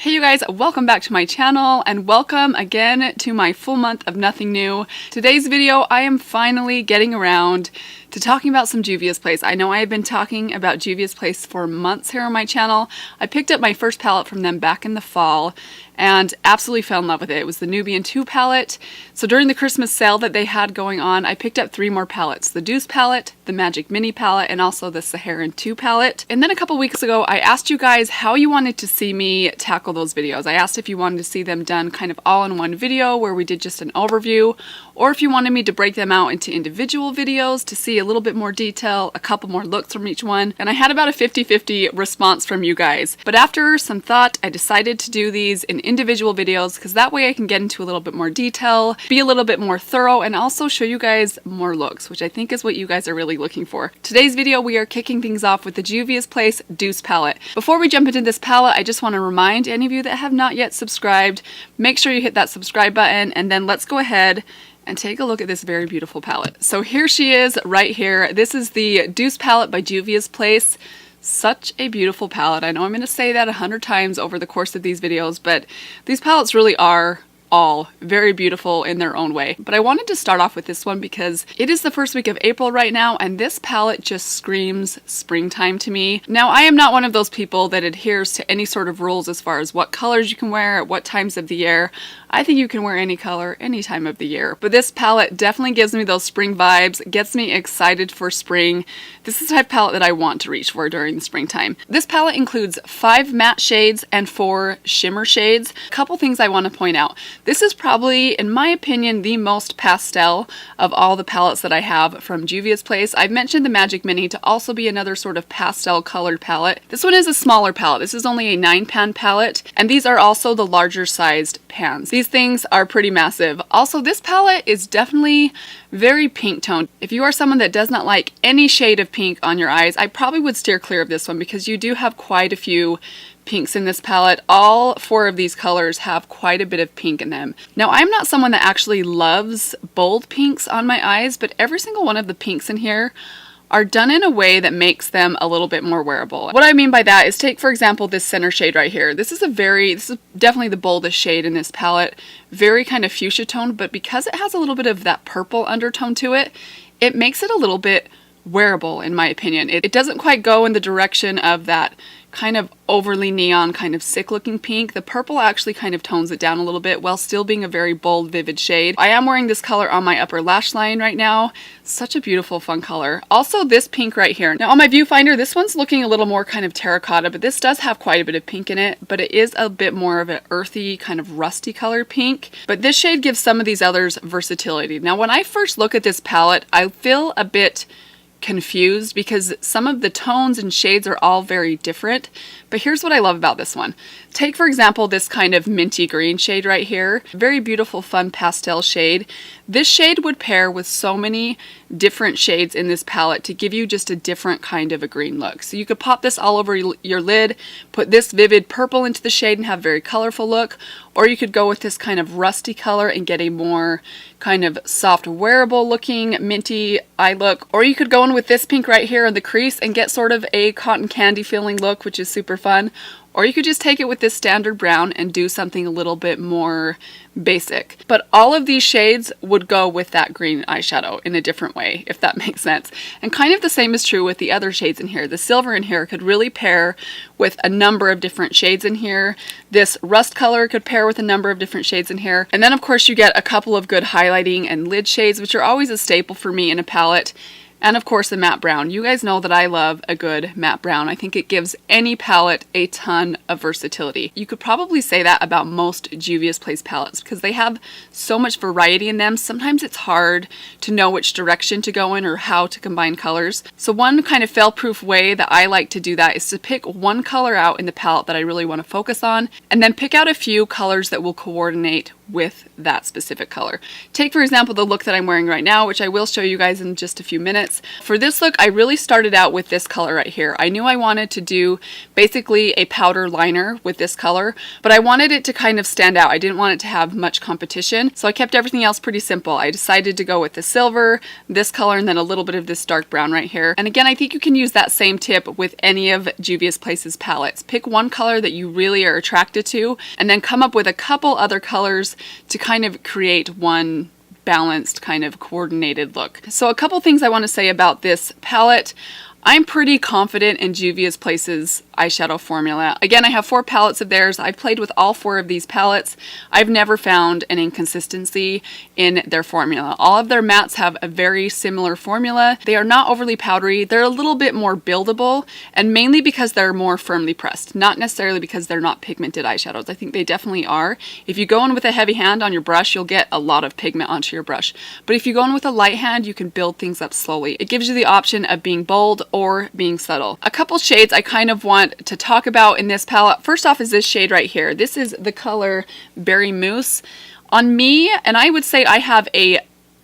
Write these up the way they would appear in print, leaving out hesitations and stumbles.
Hey you guys, welcome back to my channel and welcome again to my full month of nothing new. Today's video, I am finally getting around to talking about some Juvias Place. I know I have been talking about Juvias Place for months here on my channel. I picked up my first palette from them back in the fall and absolutely fell in love with it. It was the Nubian 2 palette. So during the Christmas sale that they had going on, I picked up 3 more palettes. The Douce palette, the Magic Mini palette, and also the Saharan 2 palette. And then a couple weeks ago, I asked you guys how you wanted to see me tackle those videos. I asked if you wanted to see them done kind of all in one video where we did just an overview, or if you wanted me to break them out into individual videos to see a little bit more detail, a couple more looks from each one. And I had about a 50-50 response from you guys. But after some thought, I decided to do these in individual videos because that way I can get into a little bit more detail, be a little bit more thorough, and also show you guys more looks, which I think is what you guys are really looking for. Today's video, we are kicking things off with the Juvias Place Douce palette. Before we jump into this palette, I just want to remind any of you that have not yet subscribed, make sure you hit that subscribe button, and then let's go ahead and take a look at this very beautiful palette. So here she is right here. This is the Douce palette by Juvias Place. Such a beautiful palette. I know I'm going to say that 100 times over the course of these videos, but these palettes really are all very beautiful in their own way. But I wanted to start off with this one because it is the first week of April right now, and this palette just screams springtime to me. Now, I am not one of those people that adheres to any sort of rules as far as what colors you can wear at what times of the year. I think you can wear any color any time of the year. But this palette definitely gives me those spring vibes, gets me excited for spring. This is the type of palette that I want to reach for during the springtime. This palette includes 5 matte shades and 4 shimmer shades. A couple things I want to point out. This is probably, in my opinion, the most pastel of all the palettes that I have from Juvias Place. I've mentioned the Magic Mini to also be another sort of pastel colored palette. This one is a smaller palette. This is only a 9-pan palette, and these are also the larger sized pans. These things are pretty massive. Also, this palette is definitely very pink toned. If you are someone that does not like any shade of pink on your eyes, I probably would steer clear of this one because you do have quite a few pinks in this palette. All 4 of these colors have quite a bit of pink in them. Now, I'm not someone that actually loves bold pinks on my eyes, but every single one of the pinks in here are done in a way that makes them a little bit more wearable. What I mean by that is, take for example this center shade right here. This is definitely the boldest shade in this palette. Very kind of fuchsia tone, but because it has a little bit of that purple undertone to it, it makes it a little bit wearable in my opinion. It doesn't quite go in the direction of that kind of overly neon, kind of sick looking pink. The purple actually kind of tones it down a little bit while still being a very bold, vivid shade. I am wearing this color on my upper lash line right now. Such a beautiful, fun color. Also this pink right here. Now on my viewfinder, this one's looking a little more kind of terracotta, but this does have quite a bit of pink in it, but it is a bit more of an earthy, kind of rusty color pink. But this shade gives some of these others versatility. Now when I first look at this palette, I feel a bit confused because some of the tones and shades are all very different. But here's what I love about this one. Take for example this kind of minty green shade right here. Very beautiful, fun pastel shade. This shade would pair with so many different shades in this palette to give you just a different kind of a green look. So you could pop this all over your lid, put this vivid purple into the shade and have a very colorful look, or you could go with this kind of rusty color and get a more kind of soft wearable looking minty eye look, or you could go in with this pink right here in the crease and get sort of a cotton candy feeling look, which is super fun. Or you could just take it with this standard brown and do something a little bit more basic. But all of these shades would go with that green eyeshadow in a different way, if that makes sense. And kind of the same is true with the other shades in here. The silver in here could really pair with a number of different shades in here. This rust color could pair with a number of different shades in here. And then of course you get a couple of good highlighting and lid shades, which are always a staple for me in a palette. And of course the matte brown. You guys know that I love a good matte brown. I think it gives any palette a ton of versatility. You could probably say that about most Juvias Place palettes because they have so much variety in them. Sometimes it's hard to know which direction to go in or how to combine colors. So one kind of fail-proof way that I like to do that is to pick one color out in the palette that I really want to focus on, and then pick out a few colors that will coordinate with that specific color. Take for example the look that I'm wearing right now, which I will show you guys in just a few minutes. For this look, I really started out with this color right here. I knew I wanted to do basically a powder liner with this color, but I wanted it to kind of stand out. I didn't want it to have much competition, so I kept everything else pretty simple. I decided to go with the silver, this color, and then a little bit of this dark brown right here. And again, I think you can use that same tip with any of Juvias Place's palettes. Pick one color that you really are attracted to, and then come up with a couple other colors to kind of create one balanced, kind of coordinated look. So a couple things I want to say about this palette. I'm pretty confident in Juvias Place's eyeshadow formula. Again, I have 4 palettes of theirs. I've played with all 4 of these palettes. I've never found an inconsistency in their formula. All of their mattes have a very similar formula. They are not overly powdery. They're a little bit more buildable, and mainly because they're more firmly pressed, not necessarily because they're not pigmented eyeshadows. I think they definitely are. If you go in with a heavy hand on your brush, you'll get a lot of pigment onto your brush. But if you go in with a light hand, you can build things up slowly. It gives you the option of being bold or being subtle. A couple shades I kind of want to talk about in this palette. First off is this shade right here. This is the color Berry Mousse. On me, and I would say I have a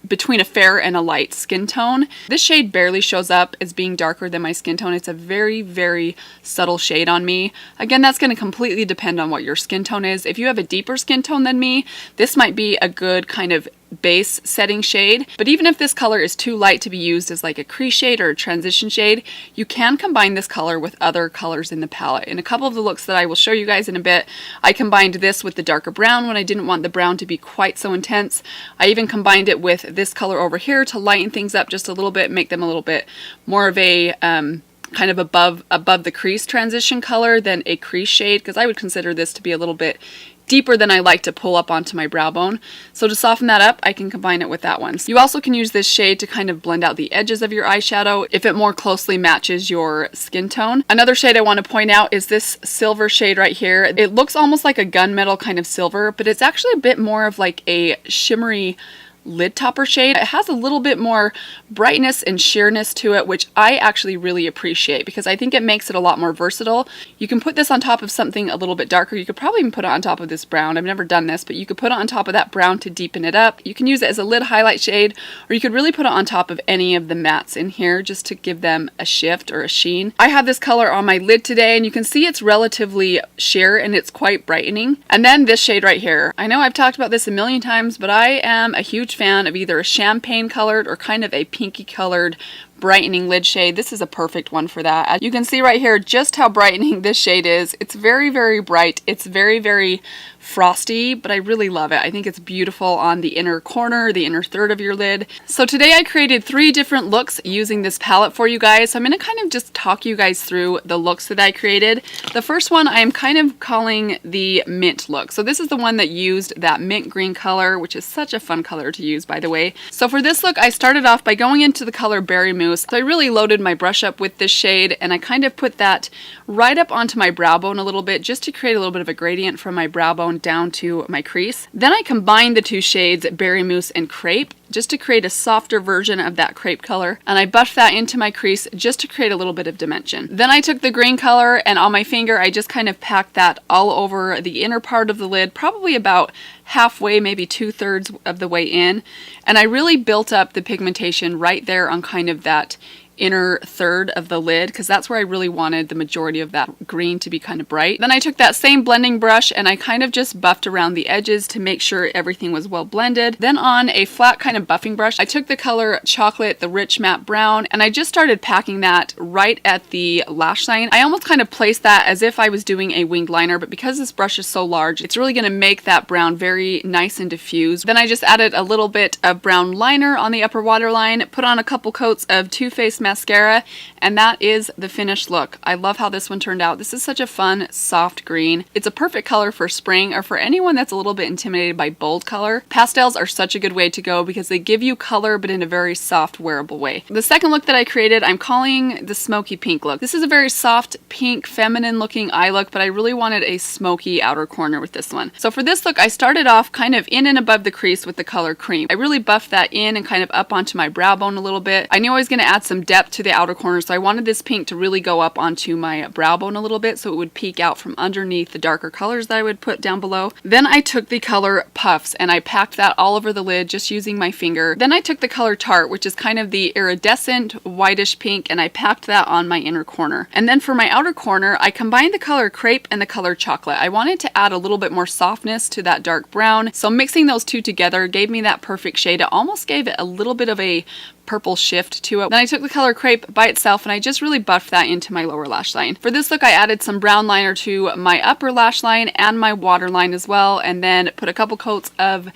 between a fair and a light skin tone. This shade barely shows up as being darker than my skin tone. It's a very, very subtle shade on me. Again, that's going to completely depend on what your skin tone is. If you have a deeper skin tone than me, this might be a good kind of base setting shade. But even if this color is too light to be used as like a crease shade or a transition shade, you can combine this color with other colors in the palette. In a couple of the looks that I will show you guys in a bit, I combined this with the darker brown when I didn't want the brown to be quite so intense. I even combined it with this color over here to lighten things up just a little bit, make them a little bit more of a kind of above the crease transition color than a crease shade, because I would consider this to be a little bit deeper than I like to pull up onto my brow bone. So to soften that up, I can combine it with that one. You also can use this shade to kind of blend out the edges of your eyeshadow if it more closely matches your skin tone. Another shade I want to point out is this silver shade right here. It looks almost like a gunmetal kind of silver, but it's actually a bit more of like a shimmery lid topper shade. It has a little bit more brightness and sheerness to it, which I actually really appreciate because I think it makes it a lot more versatile. You can put this on top of something a little bit darker. You could probably even put it on top of this brown. I've never done this, but you could put it on top of that brown to deepen it up. You can use it as a lid highlight shade, or you could really put it on top of any of the mattes in here just to give them a shift or a sheen. I have this color on my lid today, and you can see it's relatively sheer and it's quite brightening. And then this shade right here. I know I've talked about this a million times, but I am a huge fan of either a champagne colored or kind of a pinky colored brightening lid shade. This is a perfect one for that. As you can see right here just how brightening this shade is. It's very, very bright. It's very, very frosty, but I really love it. I think it's beautiful on the inner corner, the inner third of your lid. So today I created 3 different looks using this palette for you guys. So I'm going to kind of just talk you guys through the looks that I created. The first one I am kind of calling the mint look. So this is the one that used that mint green color, which is such a fun color to use, by the way. So for this look, I started off by going into the color Berry Mousse. So I really loaded my brush up with this shade, and I kind of put that right up onto my brow bone a little bit just to create a little bit of a gradient from my brow bone down to my crease. Then I combined the 2 shades, Berry Mousse and Crepe, just to create a softer version of that crepe color, and I buffed that into my crease just to create a little bit of dimension. Then I took the green color, and on my finger I just kind of packed that all over the inner part of the lid, probably about halfway, maybe 2/3 of the way in, and I really built up the pigmentation right there on kind of that inner third of the lid, because that's where I really wanted the majority of that green to be kind of bright. Then I took that same blending brush and I kind of just buffed around the edges to make sure everything was well blended. Then on a flat kind of buffing brush, I took the color Chocolate, the rich matte brown, and I just started packing that right at the lash line. I almost kind of placed that as if I was doing a winged liner, but because this brush is so large, it's really going to make that brown very nice and diffused. Then I just added a little bit of brown liner on the upper waterline, put on a couple coats of Too Faced mascara, and that is the finished look. I love how this one turned out. This is such a fun, soft green. It's a perfect color for spring or for anyone that's a little bit intimidated by bold color. Pastels are such a good way to go because they give you color but in a very soft, wearable way. The second look that I created, I'm calling the smoky pink look. This is a very soft, pink, feminine looking eye look, but I really wanted a smoky outer corner with this one. So for this look, I started off kind of in and above the crease with the color Cream. I really buffed that in and kind of up onto my brow bone a little bit. I knew I was going to add some depth to the outer corner, so I wanted this pink to really go up onto my brow bone a little bit so it would peek out from underneath the darker colors that I would put down below. Then I took the color Puffs and I packed that all over the lid just using my finger. Then I took the color Tart, which is kind of the iridescent whitish pink, and I packed that on my inner corner. And then for my outer corner, I combined the color Crepe and the color Chocolate. I wanted to add a little bit more softness to that dark brown, so mixing those two together gave me that perfect shade. It almost gave it a little bit of a purple shift to it. Then I took the color Crepe by itself and I just really buffed that into my lower lash line. For this look, I added some brown liner to my upper lash line and my waterline as well, and then put a couple coats of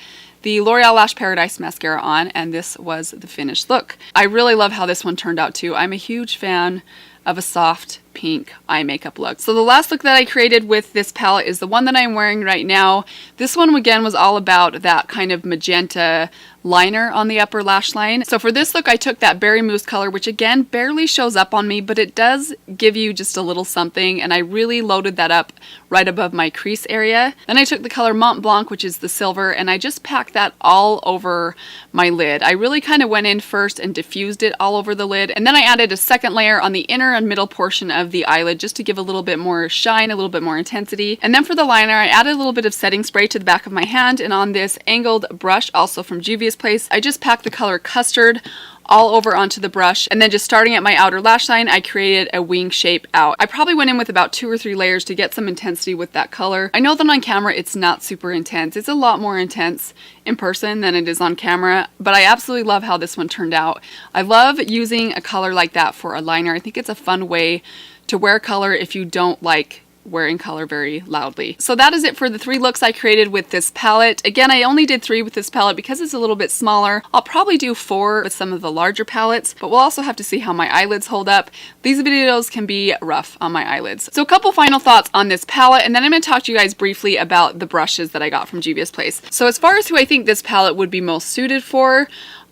the L'Oreal Lash Paradise mascara on, and this was the finished look. I really love how this one turned out too. I'm a huge fan of a soft pink eye makeup look. So the last look that I created with this palette is the one that I'm wearing right now. This one again was all about that kind of magenta liner on the upper lash line. So for this look, I took that Berry Mousse color, which again barely shows up on me, but it does give you just a little something, and I really loaded that up right above my crease area. Then I took the color Mont Blanc, which is the silver, and I just packed that all over my lid. I really kind of went in first and diffused it all over the lid, and then I added a second layer on the inner and middle portion of the eyelid just to give a little bit more shine, a little bit more intensity. And then for the liner, I added a little bit of setting spray to the back of my hand, and on this angled brush, also from Juvia's Place, I just packed the color Custard all over onto the brush, and then just starting at my outer lash line, I created a wing shape out. I probably went in with about 2 or 3 layers to get some intensity with that color. I know that on camera it's not super intense. It's a lot more intense in person than it is on camera, but I absolutely love how this one turned out. I love using a color like that for a liner. I think it's a fun way to wear color if you don't like wearing color very loudly. So that is it for the 3 looks I created with this palette. Again, I only did 3 with this palette because it's a little bit smaller. I'll probably do 4 with some of the larger palettes, but we'll also have to see how my eyelids hold up. These videos can be rough on my eyelids. So a couple final thoughts on this palette, and then I'm going to talk to you guys briefly about the brushes that I got from Juvia's Place. So as far as who I think this palette would be most suited for,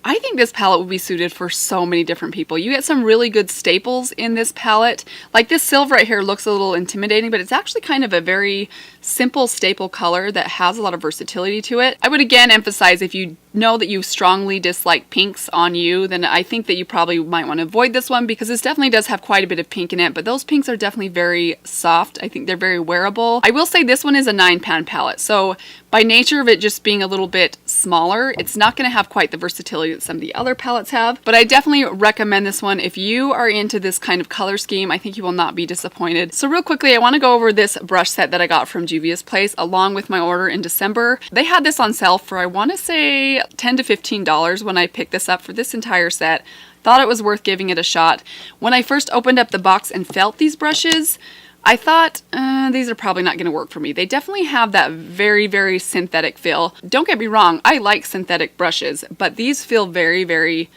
I think this palette would be suited for so many different people. You get some really good staples in this palette. Like this silver right here looks a little intimidating, but it's actually kind of a very simple staple color that has a lot of versatility to it. I would again emphasize, if you know that you strongly dislike pinks on you, then I think that you probably might want to avoid this one, because this definitely does have quite a bit of pink in it, but those pinks are definitely very soft. I think they're very wearable. I will say this one is a 9-pan palette, so by nature of it just being a little bit smaller, it's not going to have quite the versatility that some of the other palettes have, but I definitely recommend this one. If you are into this kind of color scheme, I think you will not be disappointed. So real quickly, I want to go over this brush set that I got from Juvia's Place along with my order in December. They had this on sale for, I want to say, $10 to $15 when I picked this up for this entire set. Thought it was worth giving it a shot. When I first opened up the box and felt these brushes, I thought, these are probably not going to work for me. They definitely have that very, very synthetic feel. Don't get me wrong, I like synthetic brushes, but these feel very, very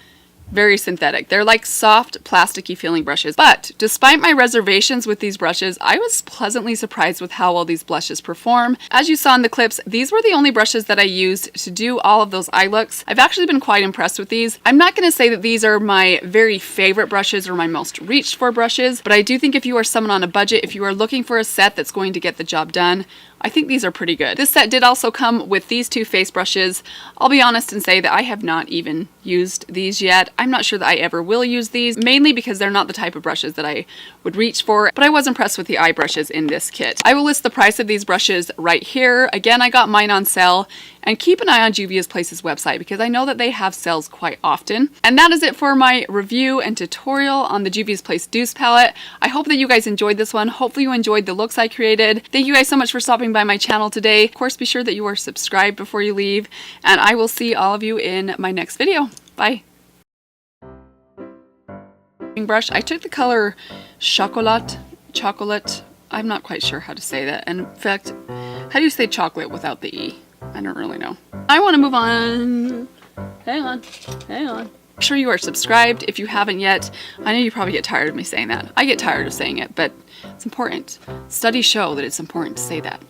synthetic. They're like soft, plasticky feeling brushes. But despite my reservations with these brushes, I was pleasantly surprised with how well these blushes perform. As you saw in the clips, these were the only brushes that I used to do all of those eye looks. I've actually been quite impressed with these. I'm not going to say that these are my very favorite brushes or my most reached for brushes, but I do think if you are someone on a budget, if you are looking for a set that's going to get the job done, I think these are pretty good. This set did also come with these 2 face brushes. I'll be honest and say that I have not even used these yet. I'm not sure that I ever will use these, mainly because they're not the type of brushes that I would reach for, but I was impressed with the eye brushes in this kit. I will list the price of these brushes right here. Again, I got mine on sale, and keep an eye on Juvia's Place's website because I know that they have sales quite often. And that is it for my review and tutorial on the Juvia's Place Douce palette. I hope that you guys enjoyed this one. Hopefully you enjoyed the looks I created. Thank you guys so much for stopping by my channel today. Of course, be sure that you are subscribed before you leave, and I will see all of you in my next video. Bye. Brush. I took the color Chocolate. I'm not quite sure how to say that. And in fact, how do you say chocolate without the E? I don't really know. I want to move on. Hang on. Make sure you are subscribed if you haven't yet. I know you probably get tired of me saying that. I get tired of saying it, but it's important. Studies show that it's important to say that.